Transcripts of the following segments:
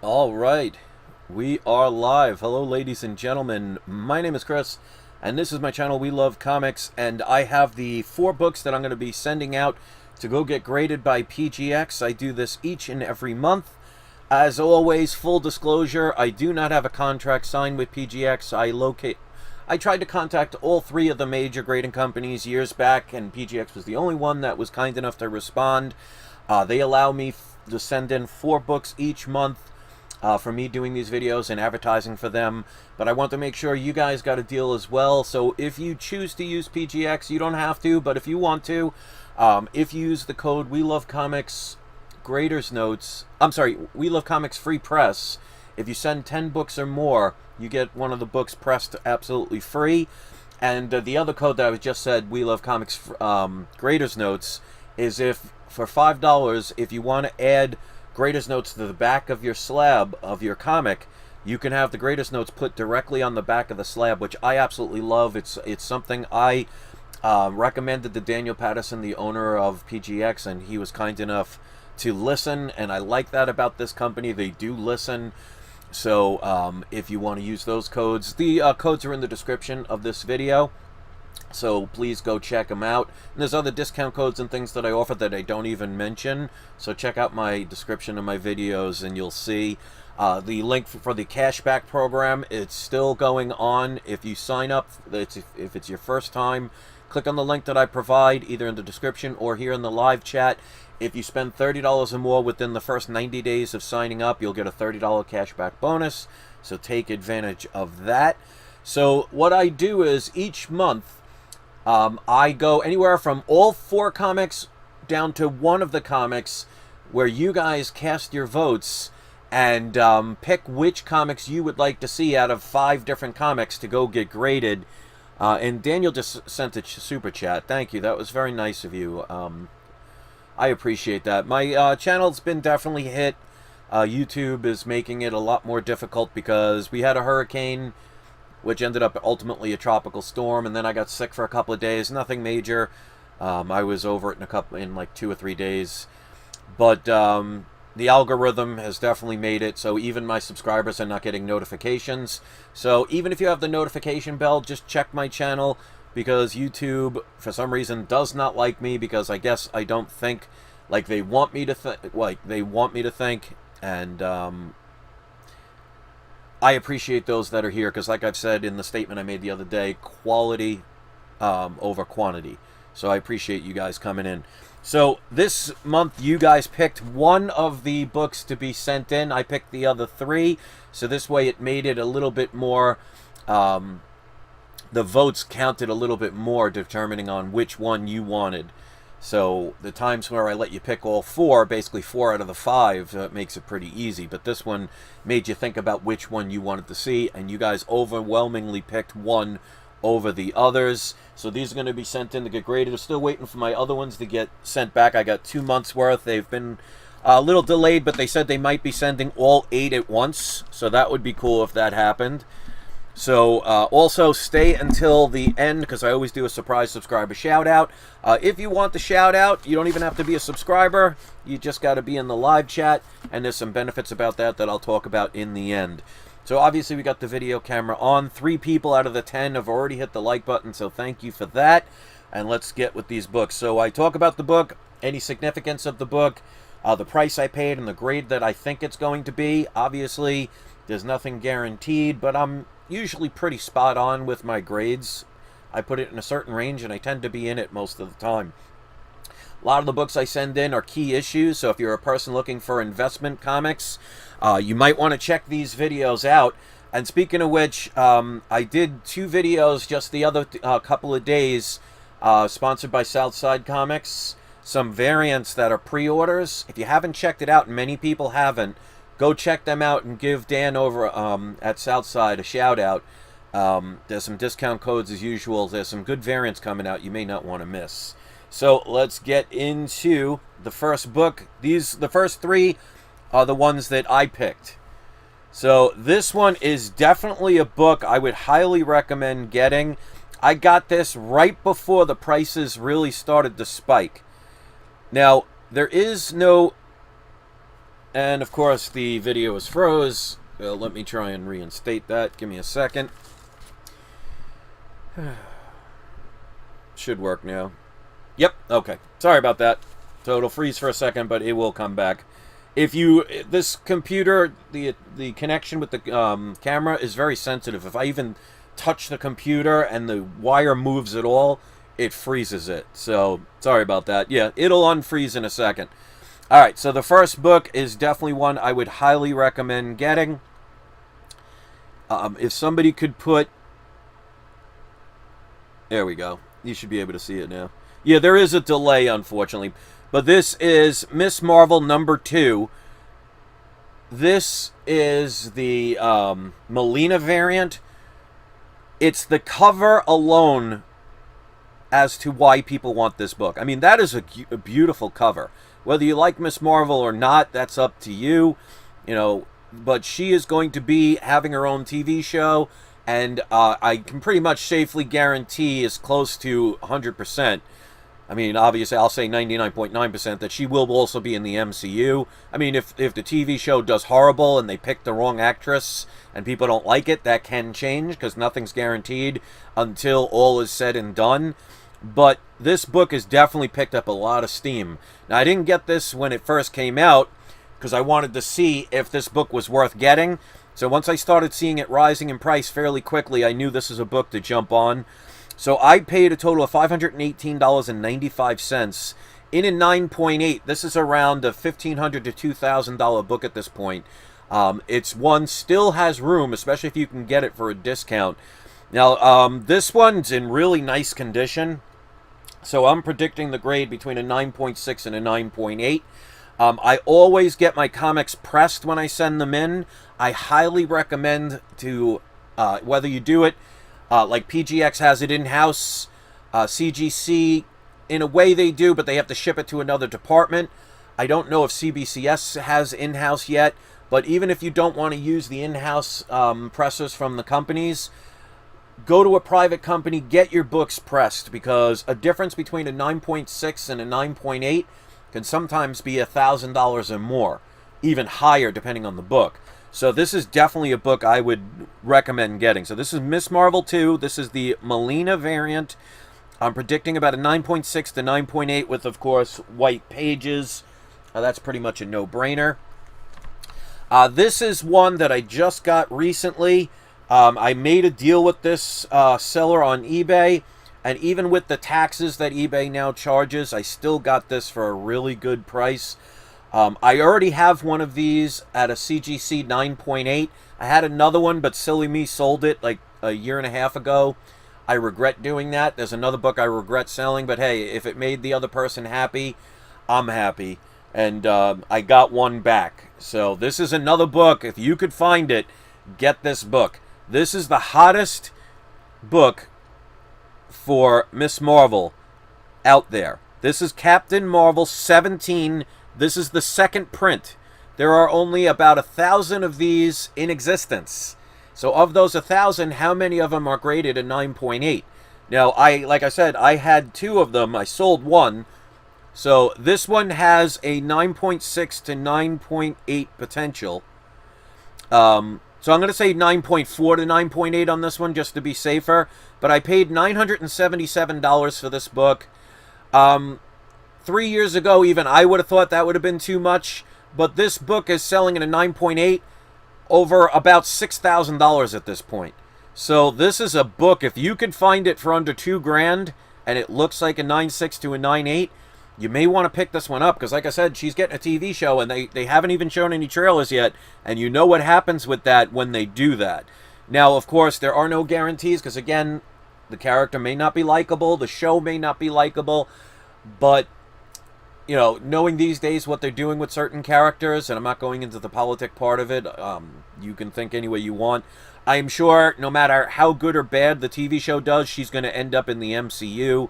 All right, we are live. Hello, ladies and gentlemen. My name is Chris, and this is my channel, We Love Comics, and I have the 4 books that I'm going to be sending out to go get graded by PGX. I do this each and every month. As always, full disclosure, I do not have a contract signed with PGX. I tried to contact all 3 of the major grading companies years back, and PGX was the only one that was kind enough to respond. They allow me to send in 4 books each month for me doing these videos and advertising for them, but I want to make sure you guys got a deal as well. So if you choose to use PGX, you don't have to, but if you want to, if you use the code We Love Comics Graders Notes, We Love Comics Free Press, if you send 10 books or more, you get one of the books pressed absolutely free. And the other code that I just said, We Love Comics Graders Notes, is if for $5, if you want to add Greatest Notes to the back of your slab of your comic, you can have the Greatest Notes put directly on the back of the slab, which I absolutely love. It's something I recommended to Daniel Patterson, the owner of PGX, and he was kind enough to listen, and I like that about this company. They do listen. So if you want to use those codes, the codes are in the description of this video. So please go check them out. And there's other discount codes and things that I offer that I don't even mention. So check out my description of my videos and you'll see the link for the cashback program. It's still going on. If you sign up, if it's your first time, click on the link that I provide either in the description or here in the live chat. If you spend $30 or more within the first 90 days of signing up, you'll get a $30 cashback bonus. So take advantage of that. So what I do is each month, I go anywhere from all 4 comics down to one of the comics where you guys cast your votes and pick which comics you would like to see out of 5 different comics to go get graded. And Daniel just sent a super chat. Thank you. That was very nice of you. I appreciate that. My channel's been definitely hit. YouTube is making it a lot more difficult because we had a hurricane, which ended up ultimately a tropical storm, and then I got sick for a couple of days. Nothing major. I was over it in like 2 or 3 days. But the algorithm has definitely made it so even my subscribers are not getting notifications. So even if you have the notification bell, just check my channel, because YouTube, for some reason, does not like me, because I guess I don't think like they want me to think, and I appreciate those that are here, because like I've said in the statement I made the other day, quality over quantity. So I appreciate you guys coming in. So this month you guys picked one of the books to be sent in. I picked the other 3. So this way it made it a little bit more, the votes counted a little bit more, determining on which one you wanted. So the times where I let you pick all 4, basically 4 out of the 5, makes it pretty easy. But this one made you think about which one you wanted to see, and you guys overwhelmingly picked one over the others. So these are going to be sent in to get graded. I'm still waiting for my other ones to get sent back. I got 2 months worth. They've been a little delayed, but they said they might be sending all 8 at once. So that would be cool if that happened. So also stay until the end, because I always do a surprise subscriber shout out. If you want the shout out, you don't even have to be a subscriber. You just got to be in the live chat, and there's some benefits about that that I'll talk about in the end. So obviously we got the video camera on. 3 people out of the 10 have already hit the like button, so thank you for that. And let's get with these books. So I talk about the book, any significance of the book, the price I paid, and the grade that I think it's going to be. Obviously, there's nothing guaranteed, but I'm usually pretty spot on with my grades. I put it in a certain range, and I tend to be in it most of the time. A lot of the books I send in are key issues, so if you're a person looking for investment comics, you might want to check these videos out. And speaking of which, I did 2 videos just the other couple of days, sponsored by Southside Comics. Some variants that are pre-orders. If you haven't checked it out, and many people haven't, go check them out and give Dan over at Southside a shout out. There's some discount codes as usual. There's some good variants coming out you may not want to miss. So let's get into the first book. The first 3 are the ones that I picked. So this one is definitely a book I would highly recommend getting. I got this right before the prices really started to spike. Now, there is no And of course, the video is froze. Let me try and reinstate that. Give me a second. Should work now. Yep, okay. Sorry about that. So it'll freeze for a second, but it will come back. If you... This computer, the connection with the camera is very sensitive. If I even touch the computer and the wire moves at all, it freezes it. So, sorry about that. Yeah, it'll unfreeze in a second. Alright, so the first book is definitely one I would highly recommend getting. If somebody could put... There we go. You should be able to see it now. Yeah, there is a delay, unfortunately. But this is Miss Marvel #2. This is the Melina variant. It's the cover alone as to why people want this book. I mean, that is a beautiful cover. Whether you like Miss Marvel or not, that's up to you. You know, but she is going to be having her own TV show, and I can pretty much safely guarantee as close to 100%. I mean, obviously, I'll say 99.9% that she will also be in the MCU. I mean, if the TV show does horrible and they pick the wrong actress and people don't like it, that can change, because nothing's guaranteed until all is said and done. But this book has definitely picked up a lot of steam. Now, I didn't get this when it first came out, because I wanted to see if this book was worth getting. So once I started seeing it rising in price fairly quickly, I knew this is a book to jump on. So I paid a total of $518.95 in a 9.8. This is around a $1,500 to $2,000 book at this point. It's one still has room, especially if you can get it for a discount. Now, this one's in really nice condition. So I'm predicting the grade between a 9.6 and a 9.8. I always get my comics pressed when I send them in. I highly recommend to, whether you do it, like PGX has it in-house, CGC, in a way they do, but they have to ship it to another department. I don't know if CBCS has in-house yet, but even if you don't want to use the in-house pressers from the companies, go to a private company, get your books pressed, because a difference between a 9.6 and a 9.8 can sometimes be $1,000 or more, even higher depending on the book. So this is definitely a book I would recommend getting. So this is Miss Marvel 2. This is the Melina variant. I'm predicting about a 9.6 to 9.8 with, of course, white pages. That's pretty much a no-brainer. This is one that I just got recently. I made a deal with this seller on eBay. And even with the taxes that eBay now charges, I still got this for a really good price. I already have one of these at a CGC 9.8. I had another one, but silly me sold it like a year and a half ago. I regret doing that. There's another book I regret selling, but hey, if it made the other person happy, I'm happy. And I got one back. So this is another book. If you could find it, get this book. This is the hottest book for Miss Marvel out there. This is Captain Marvel 17. This is the second print. There are only about 1,000 of these in existence. So of those 1,000, how many of them are graded a 9.8? Now, like I said, I had 2 of them. I sold one. So this one has a 9.6 to 9.8 potential. So I'm going to say 9.4 to 9.8 on this one just to be safer. But I paid $977 for this book. 3 years ago, even I would have thought that would have been too much. But this book is selling at a 9.8 over about $6,000 at this point. So this is a book, if you could find it for under $2,000 and it looks like a 9.6 to a 9.8, you may want to pick this one up, because like I said, she's getting a TV show and they haven't even shown any trailers yet, and you know what happens with that when they do that. Now, of course, there are no guarantees, because again, the character may not be likable, the show may not be likable, but you know, knowing these days what they're doing with certain characters, and I'm not going into the politic part of it, you can think any way you want. I am sure no matter how good or bad the TV show does, she's going to end up in the MCU.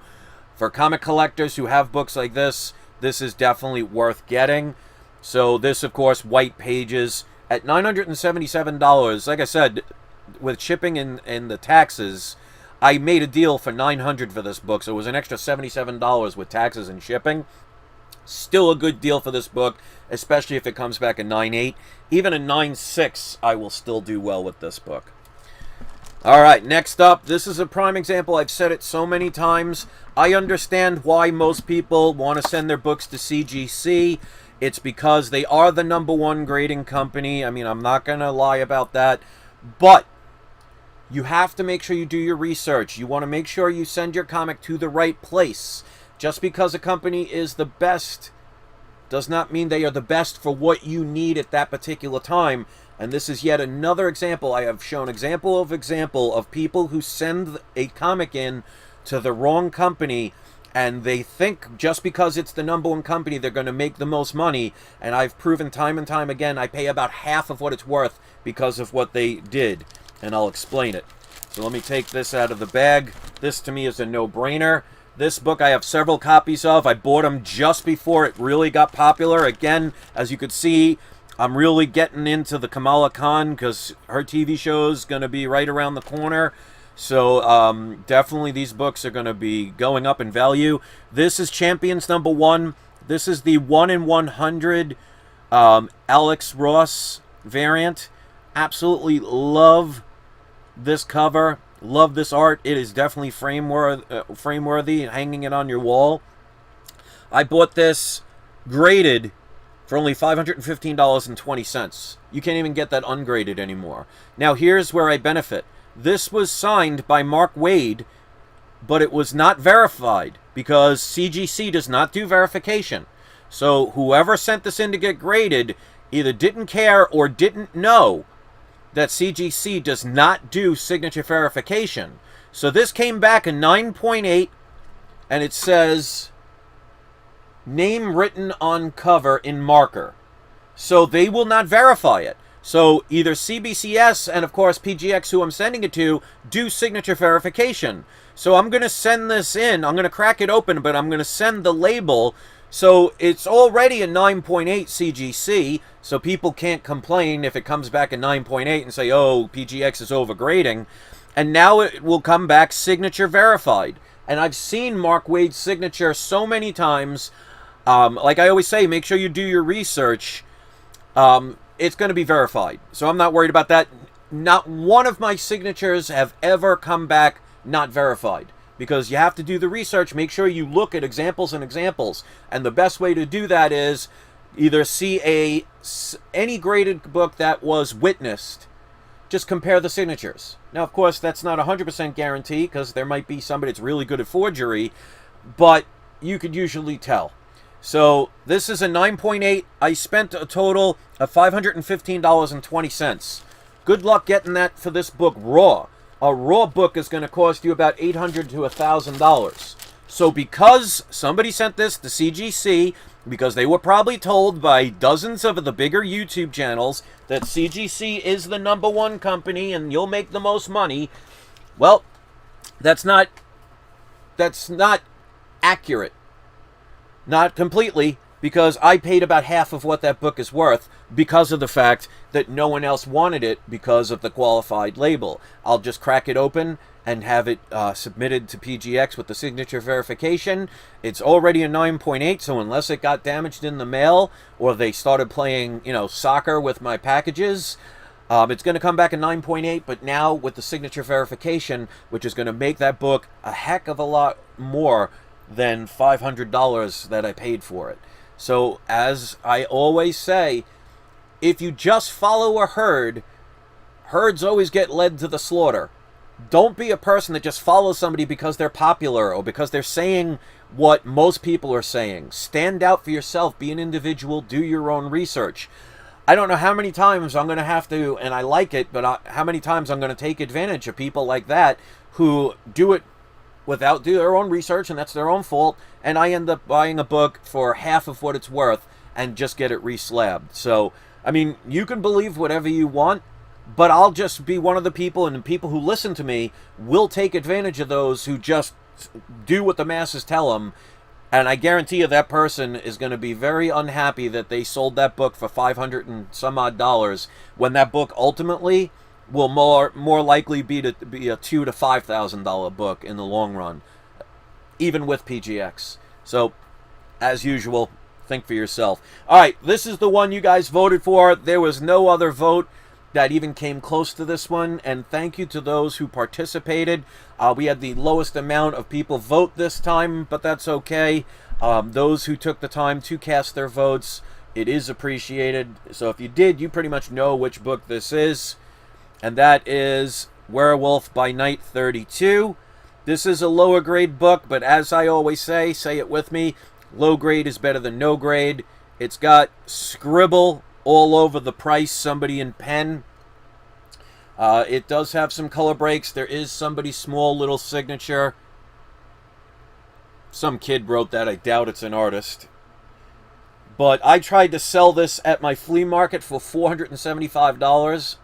For comic collectors who have books like this is definitely worth getting. So this, of course, white pages at $977. Like I said, with shipping and the taxes, I made a deal for $900 for this book, so it was an extra $77 with taxes and shipping. Still a good deal for this book, especially if it comes back a 9.8. Even a 9.6, I will still do well with this book. All right, next up, this is a prime example. I've said it so many times. I understand why most people want to send their books to CGC. It's because they are the #1 grading company. I mean, I'm not going to lie about that. But you have to make sure you do your research. You want to make sure you send your comic to the right place. Just because a company is the best does not mean they are the best for what you need at that particular time. And this is yet another example. I have shown example of people who send a comic in to the wrong company, and they think just because it's the #1 company they're going to make the most money. And I've proven time and time again I pay about half of what it's worth because of what they did. And I'll explain it. So let me take this out of the bag. This to me is a no-brainer. This book I have several copies of. I bought them just before it really got popular. Again, as you could see, I'm really getting into the Kamala Khan because her TV show is going to be right around the corner. So definitely these books are going to be going up in value. This is Champions #1. This is the 1 in 100 Alex Ross variant. Absolutely love this cover. Love this art. It is definitely frame-worthy, hanging it on your wall. I bought this graded for only $515.20. You can't even get that ungraded anymore. Now, here's where I benefit. This was signed by Mark Waid, but it was not verified because CGC does not do verification. So whoever sent this in to get graded either didn't care or didn't know that CGC does not do signature verification. So this came back a 9.8, and it says name written on cover in marker. So they will not verify it. So either CBCS and, of course, PGX, who I'm sending it to, do signature verification. So I'm going to send this in. I'm going to crack it open, but I'm going to send the label. So it's already a 9.8 CGC, so people can't complain if it comes back a 9.8 and say, oh, PGX is overgrading. And now it will come back signature verified. And I've seen Mark Waid's signature so many times. Like I always say, make sure you do your research. It's going to be verified. So I'm not worried about that. Not one of my signatures have ever come back not verified. Because you have to do the research, make sure you look at examples and examples. And the best way to do that is either see any graded book that was witnessed. Just compare the signatures. Now, of course, that's not 100% guarantee because there might be somebody that's really good at forgery, but you could usually tell. So this is a 9.8. I spent a total of $515.20. Good luck getting that for this book raw. A raw book is going to cost you about $800 to $1,000. So because somebody sent this to CGC, because they were probably told by dozens of the bigger YouTube channels that CGC is the #1 company and you'll make the most money, well, that's not accurate. Not completely, because I paid about half of what that book is worth because of the fact that no one else wanted it because of the qualified label. I'll just crack it open and have it submitted to PGX with the signature verification. It's already a 9.8, so unless it got damaged in the mail or they started playing, soccer with my packages, it's going to come back a 9.8, but now with the signature verification, which is going to make that book a heck of a lot more than $500 that I paid for it. So, as I always say, if you just follow a herd, herds always get led to the slaughter. Don't be a person that just follows somebody because they're popular or because they're saying what most people are saying. Stand out for yourself. Be an individual. Do your own research. I don't know how many times I'm going to have to, and I like it, but how many times I'm going to take advantage of people like that who do it without doing their own research, and that's their own fault, and I end up buying a book for half of what it's worth and just get it re-slabbed. So, I mean, you can believe whatever you want, but I'll just be one of the people, and the people who listen to me will take advantage of those who just do what the masses tell them, and I guarantee you that person is going to be very unhappy that they sold that book for $500 and some odd when that book ultimately will more likely be a $2,000 to $5,000 book in the long run, even with PGX. So, as usual, think for yourself. All right, this is the one you guys voted for. There was no other vote that even came close to this one, and thank you to those who participated. We had the lowest amount of people vote this time, but that's okay. Those who took the time to cast their votes, it is appreciated. So if you did, you pretty much know which book this is, and that is Werewolf by Night 32. This is a lower grade book, but as I always say it with me, low grade is better than no grade. It's got scribble all over the price, somebody in pen. It does have some color breaks. There is somebody's small little signature. Some kid wrote that. I doubt it's an artist. But I tried to sell this at my flea market for $475,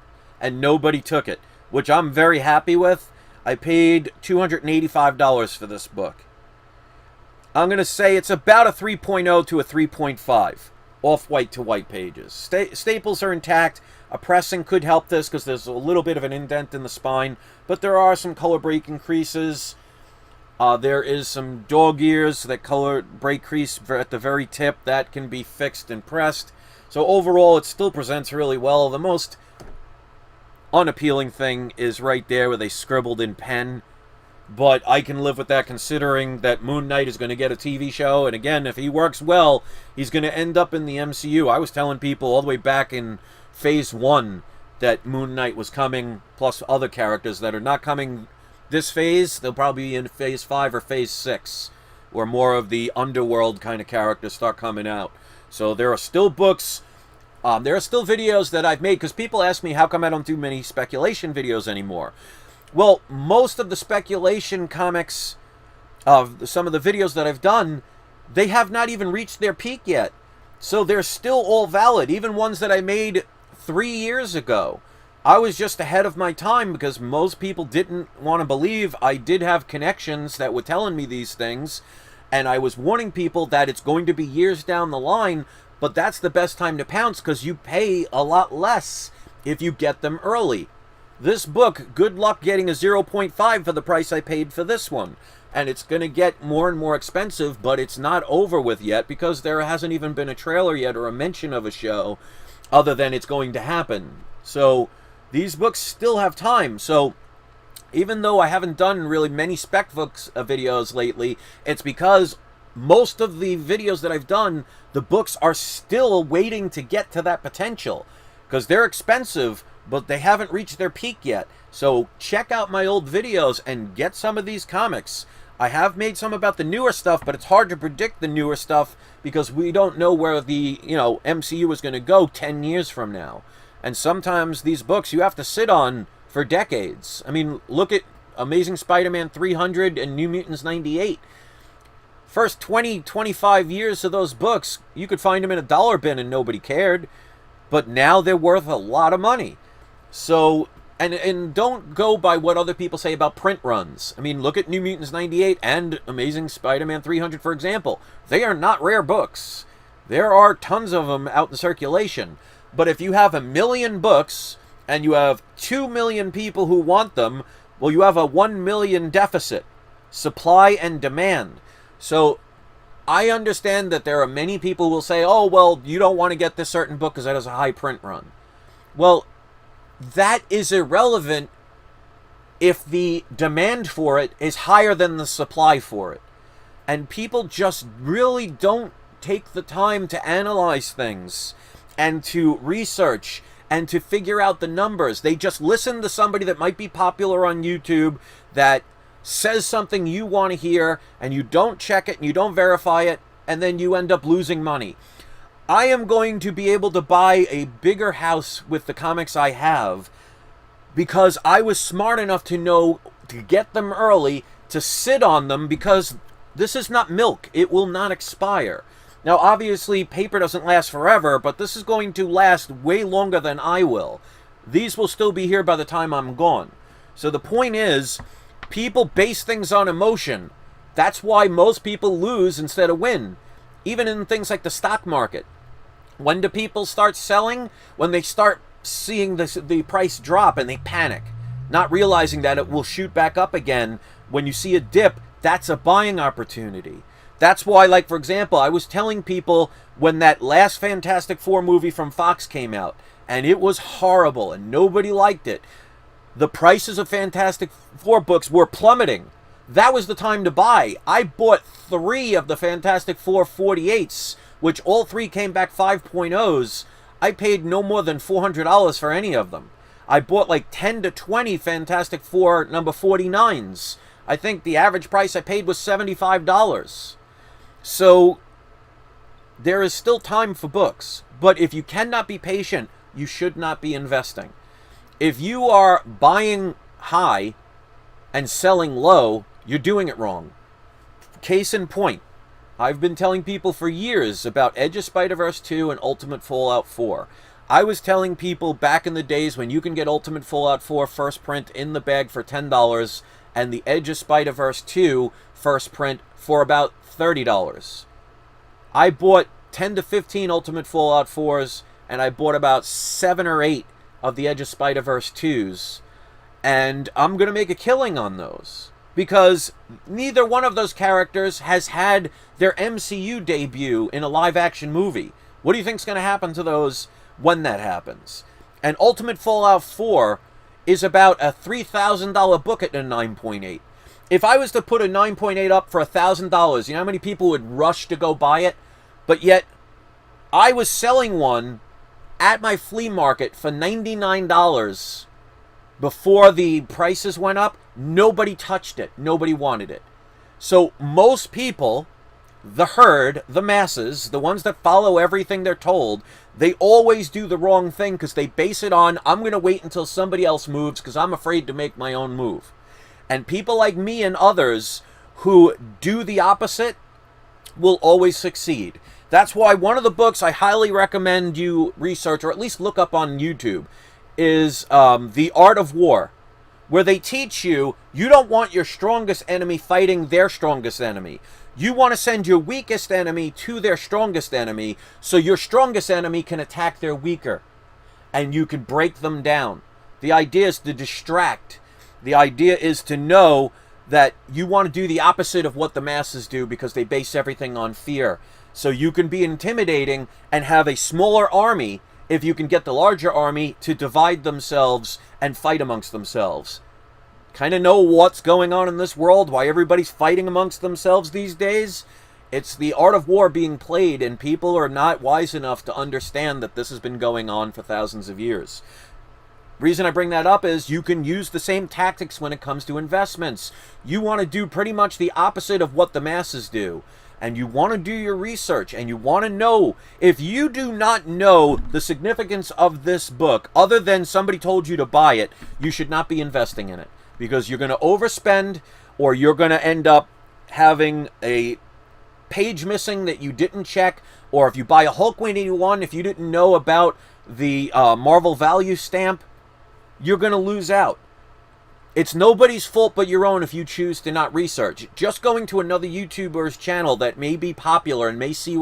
and nobody took it, which I'm very happy with. I paid $285 for this book. I'm going to say it's about a 3.0 to a 3.5. Off-white to white pages. Staples are intact. A pressing could help this because there's a little bit of an indent in the spine, but there are some color break increases. There is some dog ears, that color break crease at the very tip. That can be fixed and pressed. So overall, it still presents really well. The most unappealing thing is right there where they scribbled in pen. But I can live with that considering that Moon Knight is going to get a TV show. And again, if he works well, he's going to end up in the MCU. I was telling people all the way back in Phase 1 that Moon Knight was coming, plus other characters that are not coming this phase. They'll probably be in Phase 5 or Phase 6, where more of the underworld kind of characters start coming out. So there are still books. There are still videos that I've made, because people ask me how come I don't do many speculation videos anymore. Well, most of the speculation comics, some of the videos that I've done, they have not even reached their peak yet. So they're still all valid, even ones that I made 3 years ago. I was just ahead of my time because most people didn't want to believe I did have connections that were telling me these things. And I was warning people that it's going to be years down the line, but that's the best time to pounce because you pay a lot less if you get them early. This book, good luck getting a 0.5 for the price I paid for this one. And it's going to get more and more expensive, but it's not over with yet because there hasn't even been a trailer yet or a mention of a show other than it's going to happen. So these books still have time. So even though I haven't done really many spec books videos lately, it's because most of the videos that I've done, the books are still waiting to get to that potential because they're expensive, but they haven't reached their peak yet. So check out my old videos and get some of these comics. I have made some about the newer stuff, but it's hard to predict the newer stuff because we don't know where the, MCU is going to go 10 years from now. And sometimes these books you have to sit on for decades. I mean, look at Amazing Spider-Man 300 and New Mutants 98. First 20, 25 years of those books, you could find them in a dollar bin and nobody cared. But now they're worth a lot of money. So, and don't go by what other people say about print runs. I mean, look at New Mutants 98 and Amazing Spider-Man 300, for example. They are not rare books. There are tons of them out in circulation. But if you have 1 million books and you have 2 million people who want them, well, you have a 1 million deficit. Supply and demand. So I understand that there are many people who will say, oh, well, you don't want to get this certain book because that has a high print run. Well, that is irrelevant if the demand for it is higher than the supply for it. And people just really don't take the time to analyze things and to research and to figure out the numbers. They just listen to somebody that might be popular on YouTube that says something you want to hear, and you don't check it and you don't verify it, and then you end up losing money. I am going to be able to buy a bigger house with the comics I have because I was smart enough to know to get them early, to sit on them, because this is not milk. It will not expire. Now, obviously, paper doesn't last forever, but this is going to last way longer than I will. These will still be here by the time I'm gone. So the point is, people base things on emotion. That's why most people lose instead of win. Even in things like the stock market. When do people start selling? When they start seeing the price drop and they panic, not realizing that it will shoot back up again. When you see a dip, that's a buying opportunity. That's why, like, for example, I was telling people when that last Fantastic Four movie from Fox came out, and it was horrible, and nobody liked it. The prices of Fantastic Four books were plummeting. That was the time to buy. I bought 3 of the Fantastic Four 48s, which all 3 came back 5.0s. I paid no more than $400 for any of them. I bought like 10 to 20 Fantastic Four number 49s. I think the average price I paid was $75. So there is still time for books. But if you cannot be patient, you should not be investing. If you are buying high and selling low, you're doing it wrong. Case in point, I've been telling people for years about Edge of Spider-Verse 2 and Ultimate Fallout 4. I was telling people back in the days when you can get Ultimate Fallout 4 first print in the bag for $10 and the Edge of Spider-Verse 2 first print for about $30. I bought 10 to 15 Ultimate Fallout 4s, and I bought about 7 or 8 of the Edge of Spider-Verse 2s, and I'm going to make a killing on those. Because neither one of those characters has had their MCU debut in a live-action movie. What do you think's going to happen to those when that happens? And Ultimate Fallout 4 is about a $3,000 book at a 9.8. If I was to put a 9.8 up for $1,000, you know how many people would rush to go buy it? But yet, I was selling one at my flea market for $99 before the prices went up. Nobody touched it. Nobody wanted it. So most people, the herd, the masses, the ones that follow everything they're told, they always do the wrong thing because they base it on, I'm going to wait until somebody else moves because I'm afraid to make my own move. And people like me and others who do the opposite will always succeed. That's why one of the books I highly recommend you research, or at least look up on YouTube, is The Art of War, where they teach you, you don't want your strongest enemy fighting their strongest enemy. You want to send your weakest enemy to their strongest enemy, so your strongest enemy can attack their weaker, and you can break them down. The idea is to distract. The idea is to know that you want to do the opposite of what the masses do because they base everything on fear. So you can be intimidating and have a smaller army if you can get the larger army to divide themselves and fight amongst themselves. Kind of know what's going on in this world, why everybody's fighting amongst themselves these days? It's the art of war being played, and people are not wise enough to understand that this has been going on for thousands of years. Reason I bring that up is you can use the same tactics when it comes to investments. You want to do pretty much the opposite of what the masses do. And you want to do your research, and you want to know. If you do not know the significance of this book, other than somebody told you to buy it, you should not be investing in it. Because you're going to overspend, or you're going to end up having a page missing that you didn't check. Or if you buy a Hulk 181, if you didn't know about the Marvel value stamp, you're going to lose out. It's nobody's fault but your own if you choose to not research. Just going to another YouTuber's channel that may be popular and may say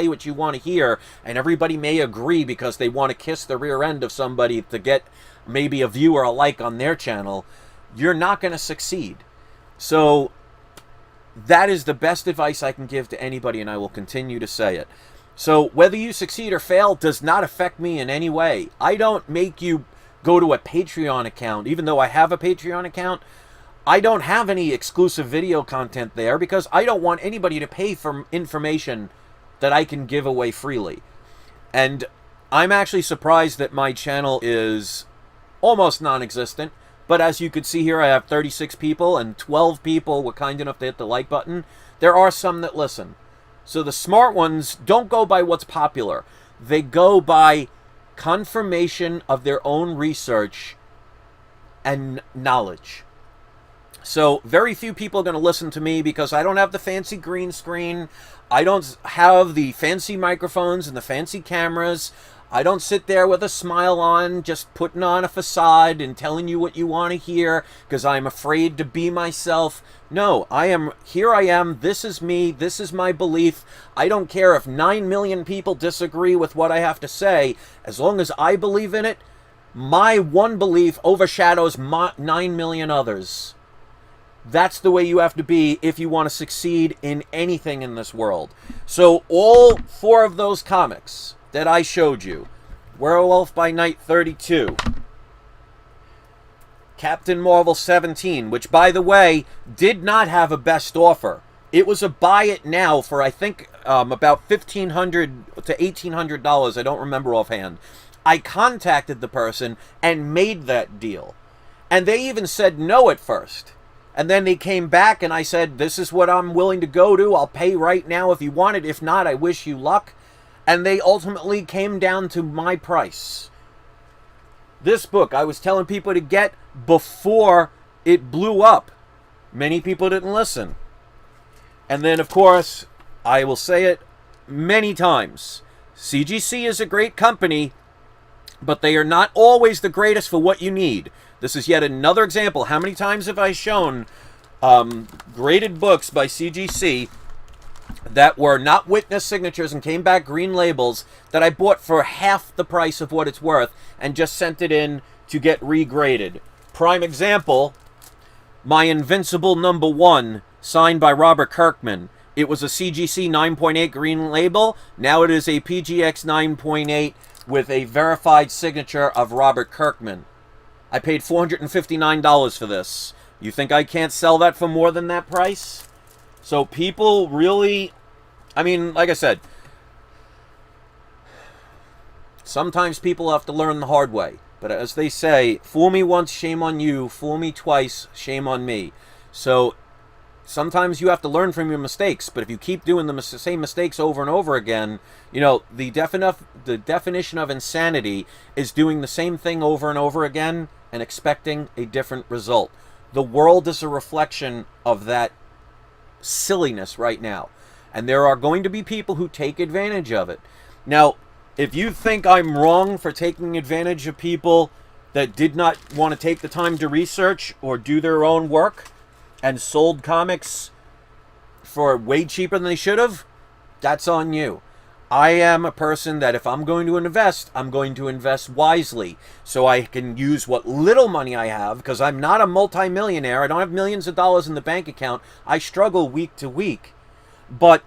what you want to hear, and everybody may agree because they want to kiss the rear end of somebody to get maybe a view or a like on their channel, you're not going to succeed. So that is the best advice I can give to anybody, and I will continue to say it. So whether you succeed or fail does not affect me in any way. I don't make you go to a Patreon account. Even though I have a Patreon account, I don't have any exclusive video content there because I don't want anybody to pay for information that I can give away freely. And I'm actually surprised that my channel is almost non-existent. But as you can see here, I have 36 people and 12 people were kind enough to hit the like button. There are some that listen. So the smart ones don't go by what's popular. They go by confirmation of their own research and knowledge. So very few people are going to listen to me because I don't have the fancy green screen. I don't have the fancy microphones and the fancy cameras. I don't sit there with a smile on, just putting on a facade and telling you what you want to hear because I'm afraid to be myself. No, here I am, this is me, this is my belief. I don't care if 9 million people disagree with what I have to say. As long as I believe in it, my one belief overshadows 9 million others. That's the way you have to be if you want to succeed in anything in this world. So all 4 of those comics that I showed you, Werewolf by Night 32, Captain Marvel 17, which, by the way, did not have a best offer. It was a buy it now for, I think, about $1,500 to $1,800. I don't remember offhand. I contacted the person and made that deal. And they even said no at first. And then they came back and I said, this is what I'm willing to go to. I'll pay right now if you want it. If not, I wish you luck. And they ultimately came down to my price. This book I was telling people to get before it blew up. Many people didn't listen. And then, of course, I will say it many times. CGC is a great company, but they are not always the greatest for what you need. This is yet another example. How many times have I shown graded books by CGC that were not witness signatures and came back green labels that I bought for half the price of what it's worth and just sent it in to get regraded? Prime example, my Invincible #1, signed by Robert Kirkman. It was a CGC 9.8 green label. Now it is a PGX 9.8 with a verified signature of Robert Kirkman. I paid $459 for this. You think I can't sell that for more than that price? So people really, I mean, like I said, sometimes people have to learn the hard way. But as they say, fool me once, shame on you. Fool me twice, shame on me. So sometimes you have to learn from your mistakes. But if you keep doing the same mistakes over and over again, you know, the definition of insanity is doing the same thing over and over again and expecting a different result. The world is a reflection of that silliness right now. And there are going to be people who take advantage of it. Now, if you think I'm wrong for taking advantage of people that did not want to take the time to research or do their own work and sold comics for way cheaper than they should have, that's on you. I am a person that if I'm going to invest, I'm going to invest wisely so I can use what little money I have, because I'm not a multimillionaire. I don't have millions of dollars in the bank account. I struggle week to week. But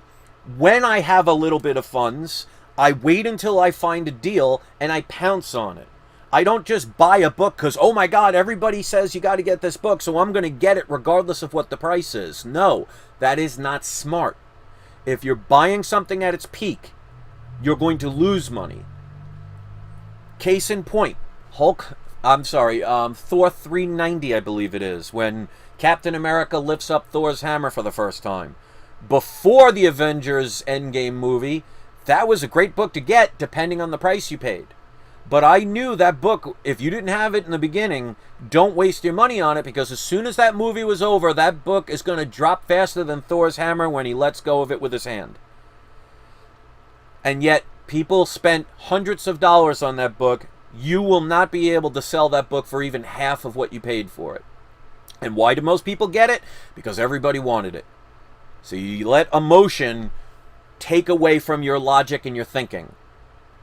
when I have a little bit of funds, I wait until I find a deal and I pounce on it. I don't just buy a book because, oh my God, everybody says you got to get this book, so I'm going to get it regardless of what the price is. No, that is not smart. If you're buying something at its peak, you're going to lose money. Case in point, Thor 390, I believe it is, when Captain America lifts up Thor's hammer for the first time. Before the Avengers Endgame movie, that was a great book to get, depending on the price you paid. But I knew that book, if you didn't have it in the beginning, don't waste your money on it, because as soon as that movie was over, that book is going to drop faster than Thor's hammer when he lets go of it with his hand. And yet, people spent hundreds of dollars on that book. You will not be able to sell that book for even half of what you paid for it. And why do most people get it? Because everybody wanted it. So you let emotion take away from your logic and your thinking.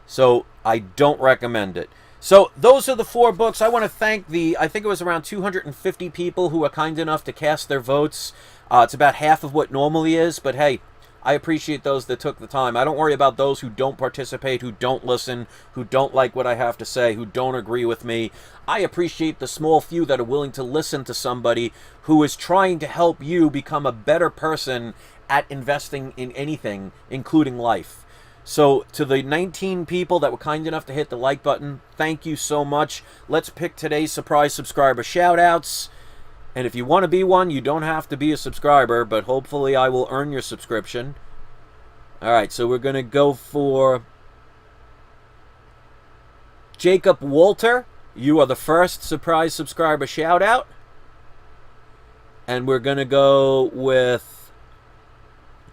So I don't recommend it. So those are the 4 books. I want to thank I think it was around 250 people who were kind enough to cast their votes. It's about half of what normally is, but hey, I appreciate those that took the time. I don't worry about those who don't participate, who don't listen, who don't like what I have to say, who don't agree with me. I appreciate the small few that are willing to listen to somebody who is trying to help you become a better person at investing in anything, including life. So to the 19 people that were kind enough to hit the like button, thank you so much. Let's pick today's surprise subscriber shout-outs. And if you want to be one, you don't have to be a subscriber, but hopefully I will earn your subscription. Alright, so we're going to go for Jacob Walter. You are the first surprise subscriber shout-out. And we're going to go with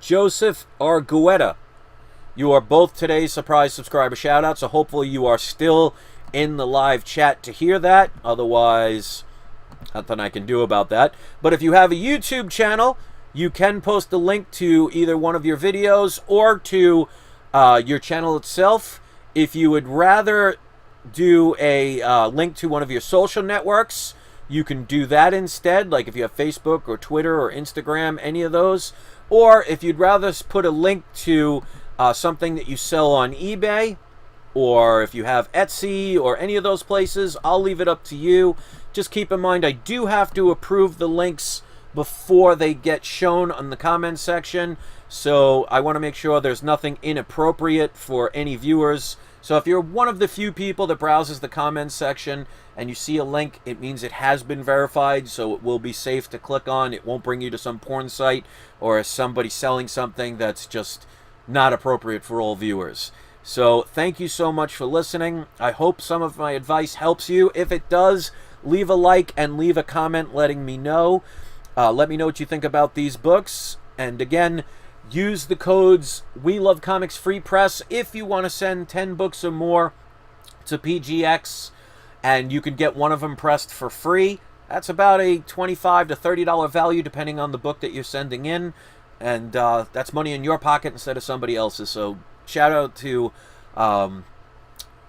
Joseph Argueta. You are both today's surprise subscriber shout-out, so hopefully you are still in the live chat to hear that. Otherwise, nothing I can do about that. But if you have a YouTube channel, you can post a link to either one of your videos or to your channel itself. If you would rather do a link to one of your social networks, you can do that instead, like if you have Facebook or Twitter or Instagram, any of those. Or if you'd rather put a link to something that you sell on eBay, or if you have Etsy or any of those places, I'll leave it up to you. Just keep in mind, I do have to approve the links before they get shown on the comment section. So I want to make sure there's nothing inappropriate for any viewers. So if you're one of the few people that browses the comments section and you see a link, it means it has been verified, so it will be safe to click on. It won't bring you to some porn site or somebody selling something that's just not appropriate for all viewers. So thank you so much for listening. I hope some of my advice helps you. If it does, leave a like and leave a comment letting me know. Let me know what you think about these books. And again, use the codes We Love Comics Free Press if you want to send 10 books or more to PGX, and you can get one of them pressed for free. That's about a $25 to $30 value depending on the book that you're sending in, and that's money in your pocket instead of somebody else's. So shout out to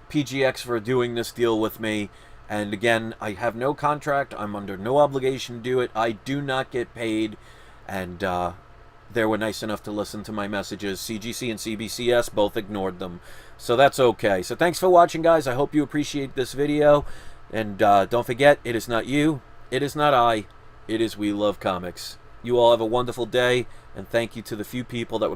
PGX for doing this deal with me. And again, I have no contract. I'm under no obligation to do it. I do not get paid. And they were nice enough to listen to my messages. CGC and CBCS both ignored them. So that's okay. So thanks for watching, guys. I hope you appreciate this video. And don't forget, it is not you. It is not I. It is We Love Comics. You all have a wonderful day. And thank you to the few people that would